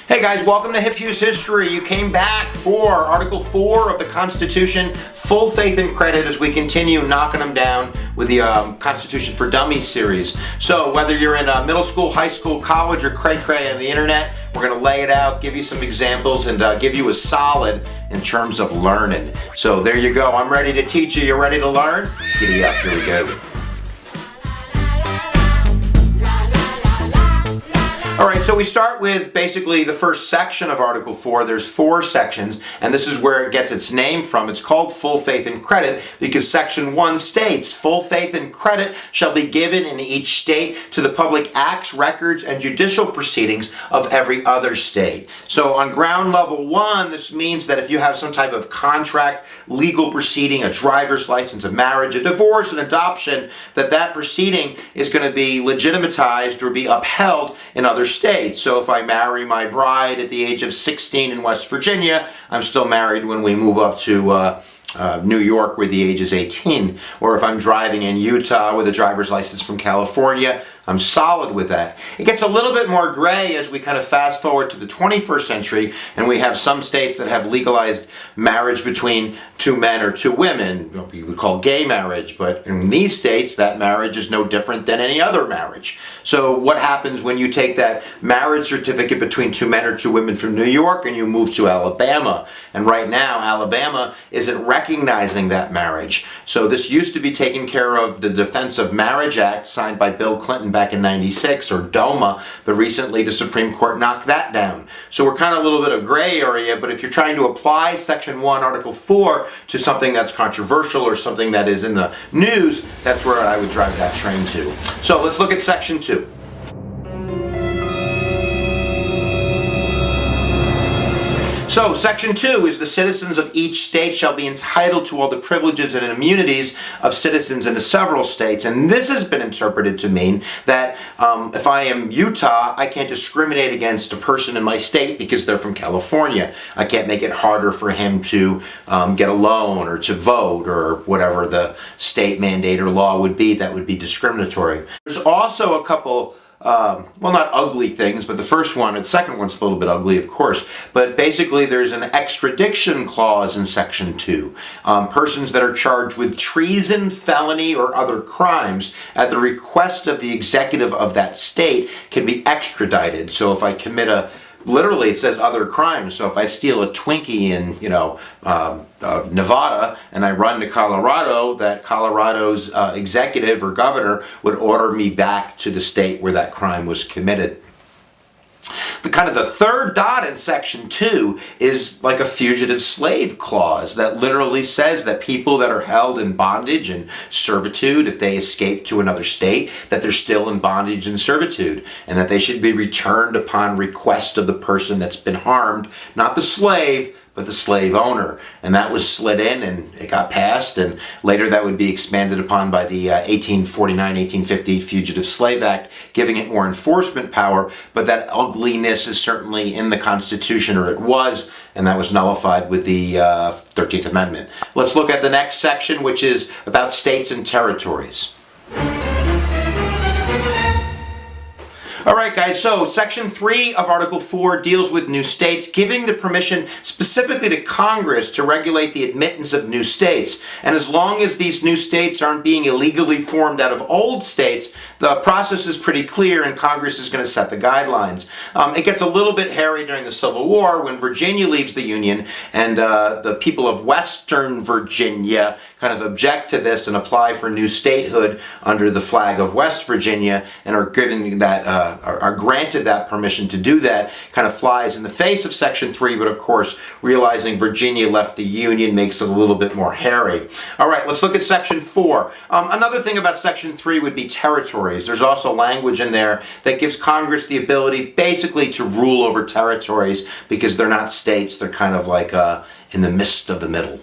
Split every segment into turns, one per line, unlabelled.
Hey guys, welcome to Hip Hughes History. You came back for Article 4 of the Constitution, full faith and credit, as we continue knocking them down with the Constitution for Dummies series. So whether you're in middle school, high school, college, or cray-cray on the internet, we're going to lay it out, give you some examples, and give you a solid in terms of learning. So there you go. I'm ready to teach you. You ready to learn? Giddy up. Here we go. Alright, so we start with basically the first section of Article 4. There's 4 sections, and this is where it gets its name from. It's called Full Faith and Credit because Section 1 states, full faith and credit shall be given in each state to the public acts, records, and judicial proceedings of every other state. So on ground level 1, this means that if you have some type of contract, legal proceeding, a driver's license, a marriage, a divorce, an adoption, that proceeding is going to be legitimatized or be upheld in other states. So if I marry my bride at the age of 16 in West Virginia, I'm still married when we move up to New York where the age is 18. Or if I'm driving in Utah with a driver's license from California, I'm solid with that. It gets a little bit more gray as we kind of fast forward to the 21st century, and we have some states that have legalized marriage between 2 men or 2 women, what we would call gay marriage, but in these states that marriage is no different than any other marriage. So what happens when you take that marriage certificate between 2 men or 2 women from New York and you move to Alabama? And right now Alabama isn't recognizing that marriage. So this used to be taken care of, the Defense of Marriage Act signed by Bill Clinton back in '96, or DOMA, but recently the Supreme Court knocked that down. So we're kind of a little bit of gray area, but if you're trying to apply Section 1, Article 4 to something that's controversial or something that is in the news, that's where I would drive that train to. So let's look at Section 2. So, Section 2 is the citizens of each state shall be entitled to all the privileges and immunities of citizens in the several states. And this has been interpreted to mean that if I am Utah, I can't discriminate against a person in my state because they're from California. I can't make it harder for him to get a loan or to vote or whatever the state mandate or law would be that would be discriminatory. There's also a couple well, not ugly things, but the first one and the second one's a little bit ugly, of course. But basically, there's an extradition clause in Section 2. Persons that are charged with treason, felony, or other crimes at the request of the executive of that state can be extradited. So if I commit literally it says other crimes, so if I steal a Twinkie in, Nevada and I run to Colorado, that Colorado's executive or governor would order me back to the state where that crime was committed. The third dot in Section 2 is like a fugitive slave clause that literally says that people that are held in bondage and servitude, if they escape to another state, that they're still in bondage and servitude, and that they should be returned upon request of the person that's been harmed, not the slave, but the slave owner. And that was slid in and it got passed, and later that would be expanded upon by the 1849-1850 Fugitive Slave Act, giving it more enforcement power. But that ugliness is certainly in the Constitution, or it was, and that was nullified with the 13th Amendment. Let's look at the next section, which is about states and territories. Alright guys, so Section 3 of Article 4 deals with new states, giving the permission specifically to Congress to regulate the admittance of new states. And as long as these new states aren't being illegally formed out of old states, the process is pretty clear and Congress is going to set the guidelines. It gets a little bit hairy during the Civil War when Virginia leaves the Union, and the people of Western Virginia kind of object to this and apply for new statehood under the flag of West Virginia, and are given that are granted that permission to do that. Kind of flies in the face of Section 3, but of course realizing Virginia left the Union makes it a little bit more hairy. Alright, let's look at Section 4. Another thing about Section 3 would be territories. There's also language in there that gives Congress the ability basically to rule over territories because they're not states, they're kind of like in the midst of the middle.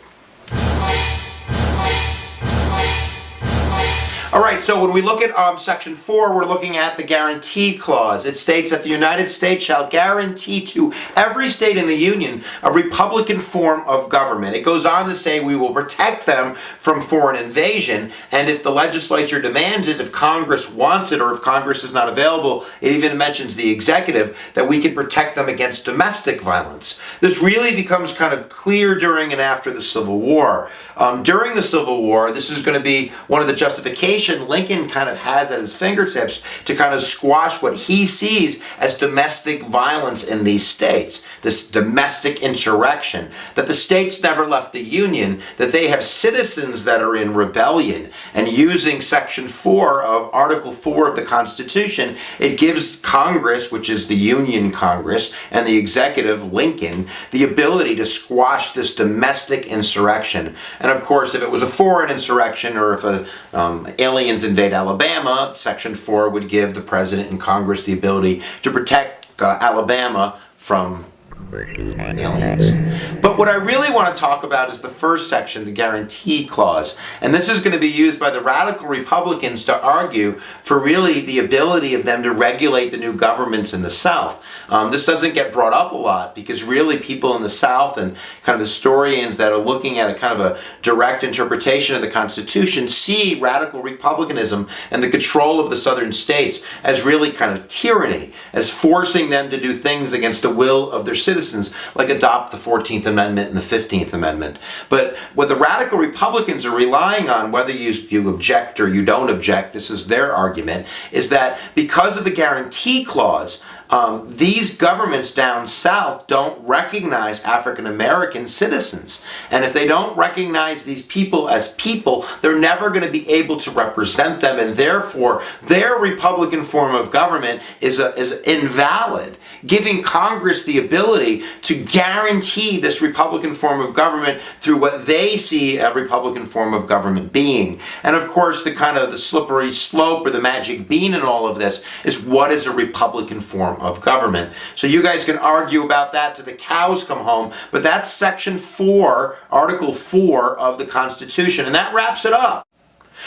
All right, so when we look at Section 4, we're looking at the guarantee clause. It states that the United States shall guarantee to every state in the Union a republican form of government. It goes on to say we will protect them from foreign invasion, and if the legislature demands it, if Congress wants it, or if Congress is not available, it even mentions the executive, that we can protect them against domestic violence. This really becomes kind of clear during and after the Civil War. During the Civil War, this is going to be one of the justifications Lincoln kind of has at his fingertips to kind of squash what he sees as domestic violence in these states, this domestic insurrection, that the states never left the Union, that they have citizens that are in rebellion. And using Section 4 of Article 4 of the Constitution, it gives Congress, which is the Union Congress, and the executive, Lincoln, the ability to squash this domestic insurrection. And of course, if it was a foreign insurrection, or if aliens invade Alabama, Section 4 would give the President and Congress the ability to protect Alabama from aliens. But what I really want to talk about is the first section, the guarantee clause. And this is going to be used by the radical Republicans to argue for really the ability of them to regulate the new governments in the South. This doesn't get brought up a lot because really people in the South and kind of historians that are looking at a kind of a direct interpretation of the Constitution see radical republicanism and the control of the southern states as really kind of tyranny, as forcing them to do things against the will of their citizens, like adopt the 14th Amendment and the 15th Amendment. But what the radical Republicans are relying on, whether you object or you don't object, this is their argument, is that because of the guarantee clause, these governments down south don't recognize African American citizens. And if they don't recognize these people as people, they're never going to be able to represent them, and therefore their Republican form of government is invalid, giving Congress the ability to guarantee this Republican form of government through what they see a Republican form of government being. And of course, the kind of the slippery slope or the magic bean in all of this is, what is a Republican form of government? So you guys can argue about that till the cows come home, but that's Section 4, Article 4 of the Constitution, and that wraps it up.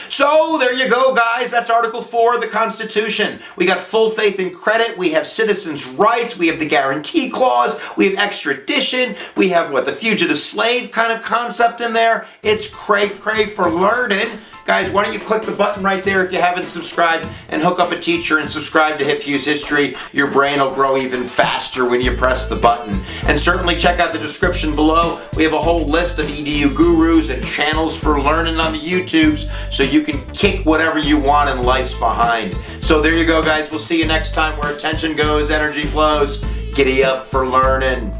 So there you go, guys. That's Article 4 of the Constitution. We got full faith and credit. We have citizens' rights. We have the guarantee clause. We have extradition. We have the fugitive slave kind of concept in there. It's cray for learning. Guys, why don't you click the button right there if you haven't subscribed, and hook up a teacher and subscribe to Hip Hughes History. Your brain will grow even faster when you press the button. And certainly check out the description below. We have a whole list of EDU gurus and channels for learning on the YouTubes, so you can kick whatever you want in life's behind. So there you go, guys. We'll see you next time. Where attention goes, energy flows. Giddy up for learning.